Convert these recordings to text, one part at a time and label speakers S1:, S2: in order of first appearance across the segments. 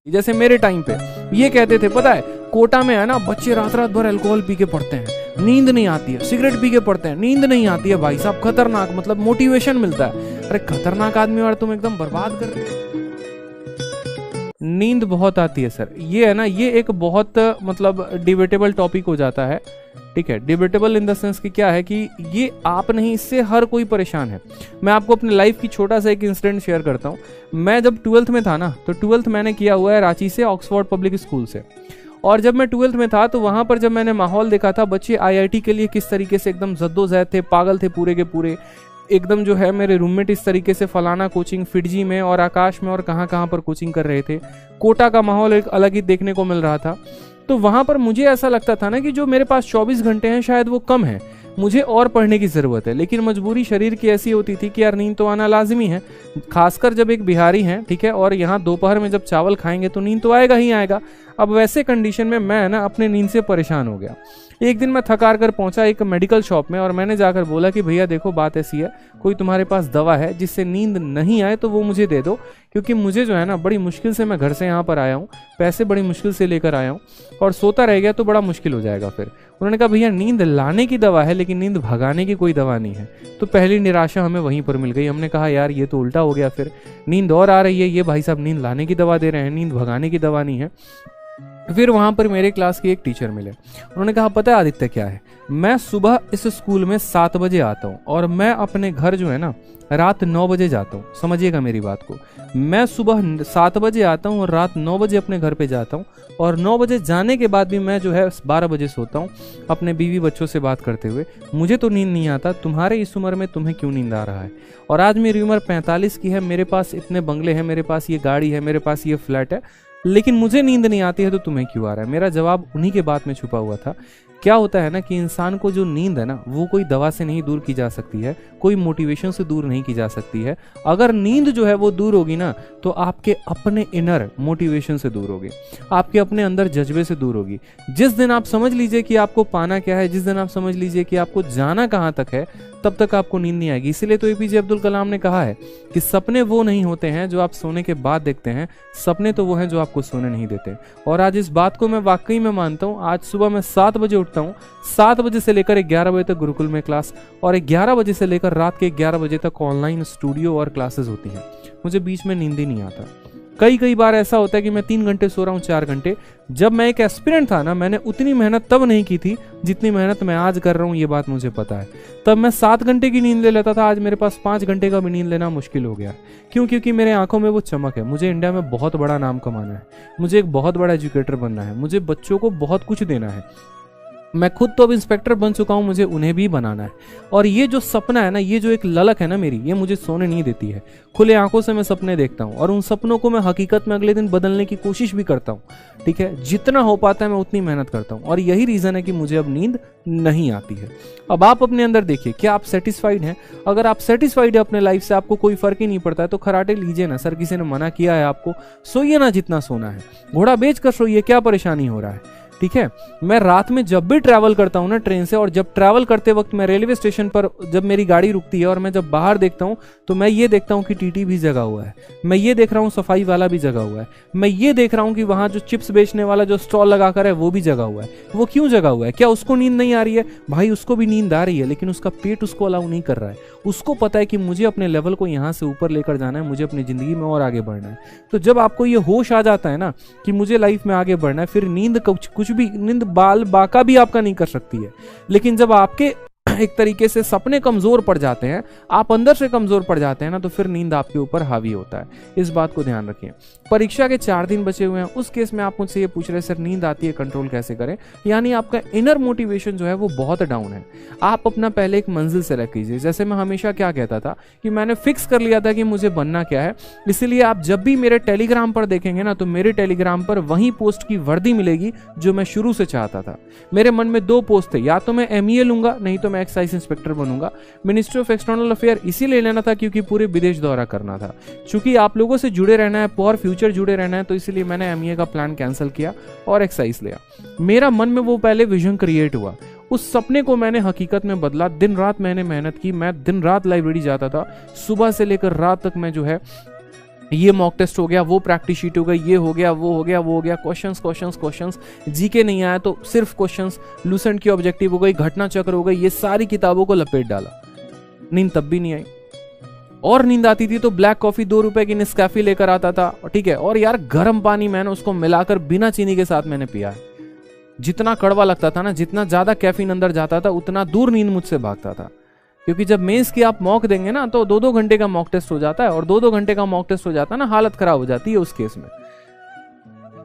S1: जैसे मेरे टाइम पे ये कहते थे, पता है कोटा में है ना, बच्चे रात रात भर अल्कोहल पी के पढ़ते हैं, नींद नहीं आती है, सिगरेट पी के पढ़ते हैं, नींद नहीं आती है, भाई साहब खतरनाक, मतलब मोटिवेशन मिलता है। अरे खतरनाक आदमी और तुम एकदम बर्बाद कर रहे हो। नींद बहुत आती है सर, ये है ना, ये एक बहुत मतलब डिबेटेबल टॉपिक हो जाता है। ठीक है, डिबेटेबल इन द सेंस कि क्या है कि ये आप नहीं, इससे हर कोई परेशान है। मैं आपको अपनी लाइफ की छोटा सा एक इंसिडेंट शेयर करता हूँ। मैं जब 12th में था ना, तो 12th मैंने किया हुआ है रांची से, ऑक्सफोर्ड पब्लिक स्कूल से। और जब मैं 12th में था तो वहाँ पर जब मैंने माहौल देखा था, बच्चे IIT के लिए किस तरीके से एकदम जद्दोजहद थे, पागल थे पूरे के पूरे, एकदम जो है मेरे रूममेट इस तरीके से फलाना कोचिंग फिडजी में और आकाश में और कहाँ कहाँ पर कोचिंग कर रहे थे। कोटा का माहौल एक अलग ही देखने को मिल रहा था। तो वहाँ पर मुझे ऐसा लगता था ना कि जो मेरे पास 24 घंटे हैं शायद वो कम है, मुझे और पढ़ने की ज़रूरत है। लेकिन मजबूरी शरीर की ऐसी होती थी कि यार नींद तो आना लाजमी है, खासकर जब एक बिहारी हैं, ठीक है, और यहाँ दोपहर में जब चावल खाएंगे तो नींद तो आएगा ही आएगा। अब वैसे कंडीशन में मैं ना अपने नींद से परेशान हो गया। एक दिन मैं थक हार कर पहुंचा एक मेडिकल शॉप में और मैंने जाकर बोला कि भैया देखो बात ऐसी है, कोई तुम्हारे पास दवा है जिससे नींद नहीं आए तो वो मुझे दे दो, क्योंकि मुझे जो है ना बड़ी मुश्किल से मैं घर से यहाँ पर आया हूँ, पैसे बड़ी मुश्किल से लेकर आया हूँ और सोता रह गया तो बड़ा मुश्किल हो जाएगा फिर। उन्होंने कहा भैया नींद लाने की दवा है लेकिन नींद भगाने की कोई दवा नहीं है। तो पहली निराशा हमें वहीं पर मिल गई। हमने कहा यार ये तो उल्टा हो गया, फिर नींद और आ रही है, ये भाई साहब नींद लाने की दवा दे रहे हैं, नींद भगाने की दवा नहीं है। फिर वहाँ पर मेरे क्लास के एक टीचर मिले, उन्होंने कहा पता है आदित्य क्या है, मैं सुबह इस स्कूल में 7 बजे आता हूँ और मैं अपने घर जो है ना रात 9 बजे जाता हूँ। समझिएगा मेरी बात को, मैं सुबह 7 बजे आता हूँ और रात 9 बजे अपने घर पे जाता हूँ और 9 बजे जाने के बाद भी मैं जो है 12 बजे सोता हूँ अपने बीवी बच्चों से बात करते हुए। मुझे तो नींद नहीं आता, तुम्हारे इस उम्र में तुम्हें क्यों नींद आ रहा है? और आज मेरी उम्र 45 की है, मेरे पास इतने बंगले हैं, मेरे पास ये गाड़ी है, मेरे पास ये फ्लैट है, लेकिन मुझे नींद नहीं आती है तो तुम्हें क्यों आ रहा है? मेरा जवाब उन्हीं के बात में छुपा हुआ था। क्या होता है ना कि इंसान को जो नींद है ना वो कोई दवा से नहीं दूर की जा सकती है, कोई मोटिवेशन से दूर नहीं की जा सकती है। अगर नींद जो है वो दूर होगी ना तो आपके अपने इनर मोटिवेशन से दूर होगी, आपके अपने अंदर जज्बे से दूर होगी। जिस दिन आप समझ लीजिए कि आपको पाना क्या है, जिस दिन आप समझ लीजिए कि आपको जाना कहाँ तक है, तब तक आपको नींद नहीं आएगी। इसीलिए तो APJ अब्दुल कलाम ने कहा है कि सपने वो नहीं होते हैं जो आप सोने के बाद देखते हैं, सपने तो वो हैं जो आपको सोने नहीं देते। और आज इस बात को मैं वाकई में मानता हूँ। आज सुबह मैं 7 बजे उठता हूँ, 7 बजे से लेकर 11 बजे तक गुरुकुल में क्लास और 11 बजे से लेकर रात के 11 बजे तक ऑनलाइन स्टूडियो और क्लासेस होती हैं। मुझे बीच में नींद ही नहीं आता। कई बार ऐसा होता है कि मैं 3 घंटे सो रहा हूँ, 4 घंटे। जब मैं एक एस्पिरेंट था ना, मैंने उतनी मेहनत तब नहीं की थी जितनी मेहनत मैं आज कर रहा हूँ, ये बात मुझे पता है। तब मैं 7 घंटे की नींद ले लेता था, आज मेरे पास 5 घंटे का भी नींद लेना मुश्किल हो गया। क्यों? क्योंकि मेरे आंखों में वो चमक है। मुझे इंडिया में बहुत बड़ा नाम कमाना है, मुझे एक बहुत बड़ा एजुकेटर बनना है, मुझे बच्चों को बहुत कुछ देना है। मैं खुद तो अब इंस्पेक्टर बन चुका हूं, मुझे उन्हें भी बनाना है। और ये जो सपना है ना, ये जो एक ललक है ना मेरी, ये मुझे सोने नहीं देती है। खुले आंखों से मैं सपने देखता हूं और उन सपनों को मैं हकीकत में अगले दिन बदलने की कोशिश भी करता हूं। ठीक है, जितना हो पाता है मैं उतनी मेहनत करता हूं और यही रीजन है कि मुझे अब नींद नहीं आती है। अब आप अपने अंदर देखिए, क्या आप सेटिस्फाइड हैं? अगर आप सेटिस्फाइड है अपने लाइफ से, आपको कोई फर्क ही नहीं पड़ता है, तो खराटे लीजिए ना। सर किसी ने मना किया है आपको? सोइए ना जितना सोना है, घोड़ा बेच कर सोइए, क्या परेशानी हो रहा है? ठीक है, मैं रात में जब भी ट्रैवल करता हूँ ना ट्रेन से, और जब ट्रैवल करते वक्त मैं रेलवे स्टेशन पर जब मेरी गाड़ी रुकती है और मैं जब बाहर देखता हूँ तो मैं ये देखता हूँ कि TT भी जगा हुआ है, मैं ये देख रहा हूँ सफाई वाला भी जगा हुआ है, मैं ये देख रहा हूँ कि वहाँ जो चिप्स बेचने वाला जो स्टॉल लगाकर है वो भी जगा हुआ है। वो क्यों जगा हुआ है? क्या उसको नींद नहीं आ रही है? भाई उसको भी नींद आ रही है, लेकिन उसका पेट उसको अलाउ नहीं कर रहा है। उसको पता है कि मुझे अपने लेवल को यहाँ से ऊपर लेकर जाना है, मुझे अपनी जिंदगी में और आगे बढ़ना है। तो जब आपको ये होश आ जाता है ना कि मुझे लाइफ में आगे बढ़ना है, फिर नींद कुछ भी, नींद बाल बाका भी आपका नहीं कर सकती है। लेकिन जब आपके एक तरीके से सपने कमजोर पड़ जाते हैं, आप अंदर से कमजोर पड़ जाते हैं ना, तो फिर नींद आपके ऊपर हावी होता है। इस बात को ध्यान रखिए। परीक्षा के 4 दिन बचे हुए हैं, उस केस में आप मुझसे ये पूछ रहे सर नींद आती है, कंट्रोल कैसे करें? यानी आपका इनर मोटिवेशन जो है वो बहुत डाउन है। आप अपना पहले एक मंजिल सेलेक्ट कीजिए। जैसे मैं हमेशा क्या कहता था कि मैंने फिक्स कर लिया था कि मुझे बनना क्या है, इसलिए आप जब भी मेरे टेलीग्राम पर देखेंगे ना, तो मेरे टेलीग्राम पर वही पोस्ट की वर्दी मिलेगी जो मैं शुरू से चाहता था। मेरे मन में 2 पोस्ट थे, या तो मैं MEA लूंगा, नहीं तो मैं एक्साइज इंस्पेक्टर बनूंगा। मिनिस्ट्री ऑफ एक्सटर्नल अफेयर इसीलिए लेना था क्योंकि पूरे विदेश दौरा करना था। चूंकि आप लोगों से जुड़े रहना है, फॉर फ्यूचर जुड़े रहना है, तो इसलिए मैंने MEA का प्लान कैंसिल किया और एक्साइज लिया। मेरा मन में वो पहले विजन क्रिएट हुआ, उस सपने को मैंने हकीकत में बदला। दिन रात मैंने मेहनत की, मैं दिन रात लाइब्रेरी जाता था, सुबह से लेकर रात तक मैं जो है ये मॉक टेस्ट हो गया, वो प्रैक्टिस शीट हो गई, ये हो गया, वो हो गया, वो हो गया, क्वेश्चंस क्वेश्चंस क्वेश्चंस, जीके नहीं आया तो सिर्फ क्वेश्चंस, लूसेंट की ऑब्जेक्टिव हो गई, घटना चक्र हो गई, ये सारी किताबों को लपेट डाला। नींद तब भी नहीं आई, और नींद आती थी तो ब्लैक कॉफी 2 रुपए की नेस्कैफे लेकर आता था, ठीक है, और यार गर्म पानी मैंने उसको मिलाकर बिना चीनी के साथ मैंने पिया है। जितना कड़वा लगता था ना, जितना ज्यादा कैफीन अंदर जाता था, उतना दूर नींद मुझसे भागता था। क्योंकि जब मेंस की आप मॉक देंगे ना तो 2-2 घंटे का मॉक टेस्ट हो जाता है, और 2-2 घंटे का मॉक टेस्ट हो जाता है ना, हालत खराब हो जाती है उस केस में,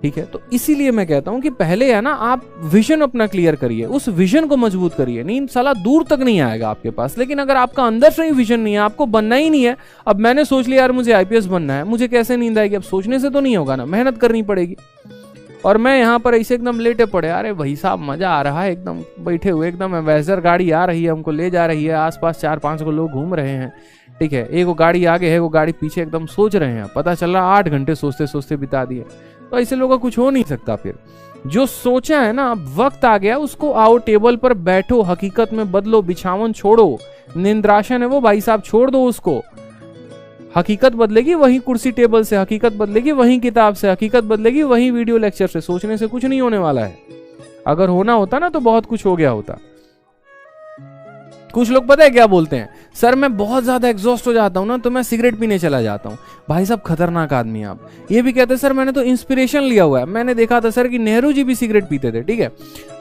S1: ठीक है। तो इसीलिए मैं कहता हूं कि पहले है ना आप विजन अपना क्लियर करिए, उस विजन को मजबूत करिए। नींद साला दूर तक नहीं आएगा आपके पास, लेकिन अगर आपका अंदर से ही विजन नहीं है, आपको बनना ही नहीं है, अब मैंने सोच लिया यार मुझे आईपीएस बनना है, मुझे कैसे नींद आएगी? अब सोचने से तो नहीं होगा ना, मेहनत करनी पड़ेगी। और मैं यहाँ पर ऐसे एकदम लेटे पड़े, अरे भाई साहब मजा आ रहा है, एकदम बैठे हुए, एकदम एवेंजर गाड़ी आ रही है, हमको ले जा रही है, आसपास 4-5 को लोग घूम रहे हैं, ठीक है, एक वो गाड़ी आगे है, वो गाड़ी पीछे, एकदम सोच रहे हैं, पता चल रहा 8 घंटे सोचते सोचते बिता दिए। तो ऐसे लोगों का कुछ हो नहीं सकता। फिर जो सोचा है ना, अब वक्त आ गया, उसको आओ टेबल पर बैठो, हकीकत में बदलो, बिछावन छोड़ो, निंद्रासन है वो भाई साहब छोड़ दो उसको। हकीकत बदलेगी वही कुर्सी टेबल से, हकीकत बदलेगी वही किताब से, हकीकत बदलेगी वही वीडियो लेक्चर से। सोचने से कुछ नहीं होने वाला है। अगर होना होता ना तो बहुत कुछ हो गया होता। कुछ लोग पता है क्या बोलते हैं, सर मैं बहुत ज्यादा एग्जॉस्ट हो जाता हूं ना तो मैं सिगरेट पीने चला जाता हूं। भाई साहब खतरनाक आदमी है आप। ये भी कहते हैं सर मैंने तो इंस्पिरेशन लिया हुआ है, मैंने देखा था सर कि नेहरू जी भी सिगरेट पीते थे, ठीक है।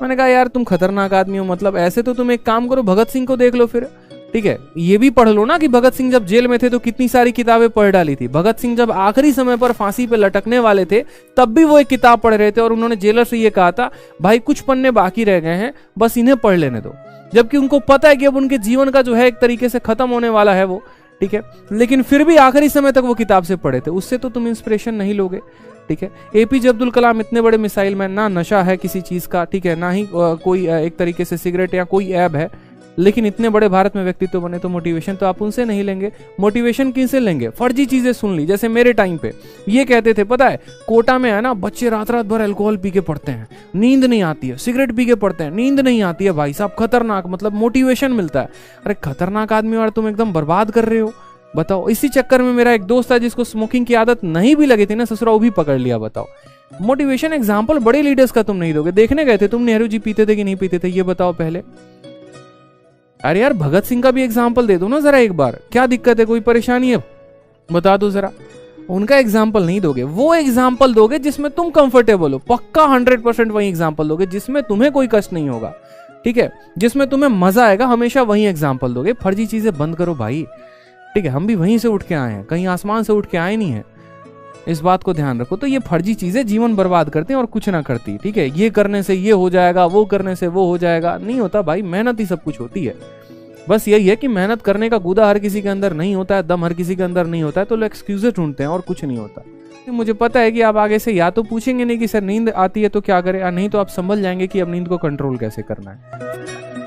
S1: मैंने कहा यार तुम खतरनाक आदमी हो, मतलब ऐसे तो तुम एक काम करो, भगत सिंह को देख लो फिर, ठीक है। ये भी पढ़ लो ना कि भगत सिंह जब जेल में थे तो कितनी सारी किताबें पढ़ डाली थी। भगत सिंह जब आखिरी समय पर फांसी पे लटकने वाले थे तब भी वो एक किताब पढ़ रहे थे, और उन्होंने जेलर से ये कहा था भाई कुछ पन्ने बाकी रह गए हैं, बस इन्हें पढ़ लेने दो। जबकि उनको पता है कि अब उनके जीवन का जो है एक तरीके से खत्म होने वाला है वो, ठीक है, लेकिन फिर भी आखिरी समय तक वो किताब से पढ़े थे। उससे तो तुम इंस्पिरेशन नहीं लोगे, ठीक है। एपीजे अब्दुल कलाम इतने बड़े मिसाइल मैन, ना नशा है किसी चीज का, ठीक है, ना ही कोई एक तरीके से सिगरेट या कोई ऐब है, लेकिन इतने बड़े भारत में व्यक्तित्व बने, तो मोटिवेशन तो आप उनसे नहीं लेंगे। मोटिवेशन किनसे लेंगे? फर्जी चीजें सुन ली। जैसे मेरे टाइम पे ये कहते थे, पता है कोटा में है ना बच्चे रात रात भर अल्कोहल पी के पढ़ते हैं, नींद नहीं आती है, सिगरेट पी के पढ़ते हैं, नींद नहीं आती है, भाई साहब खतरनाक, मतलब मोटिवेशन मिलता है। अरे खतरनाक आदमी और तुम एकदम बर्बाद कर रहे हो, बताओ। इसी चक्कर में मेरा एक दोस्त है जिसको स्मोकिंग की आदत नहीं भी लगी थी ना, ससुरा वो भी पकड़ लिया, बताओ। मोटिवेशन एग्जाम्पल बड़े लीडर्स का तुम नहीं दोगे। देखने गए थे तुम नेहरू जी पीते थे कि नहीं पीते थे, ये बताओ पहले। अरे यार भगत सिंह का भी एग्जाम्पल दे दो ना जरा एक बार, क्या दिक्कत है, कोई परेशानी है, बता दो जरा। उनका एग्जाम्पल नहीं दोगे, वो एग्जाम्पल दोगे जिसमें तुम कंफर्टेबल हो, पक्का 100% वही एग्जाम्पल दोगे जिसमें तुम्हें कोई कष्ट नहीं होगा, ठीक है, जिसमें तुम्हें मजा आएगा, हमेशा वही एग्जाम्पल दोगे। फर्जी चीजें बंद करो भाई, ठीक है। हम भी वहीं से उठ के आए हैं, कहीं आसमान से उठ के आए नहीं है, इस बात को ध्यान रखो। तो ये फर्जी चीजें जीवन बर्बाद करती हैं और कुछ ना करती, ठीक है। ये करने से ये हो जाएगा, वो करने से वो हो जाएगा, नहीं होता भाई। मेहनत ही सब कुछ होती है। बस यही है कि मेहनत करने का गुदा हर किसी के अंदर नहीं होता है, दम हर किसी के अंदर नहीं होता है, तो लोग एक्सक्यूजेस ढूंढते हैं और कुछ नहीं होता। मुझे पता है कि आप आगे से या तो पूछेंगे नहीं कि सर नींद आती है तो क्या करें, या नहीं तो आप समझ जाएंगे कि अब नींद को कंट्रोल कैसे करना है।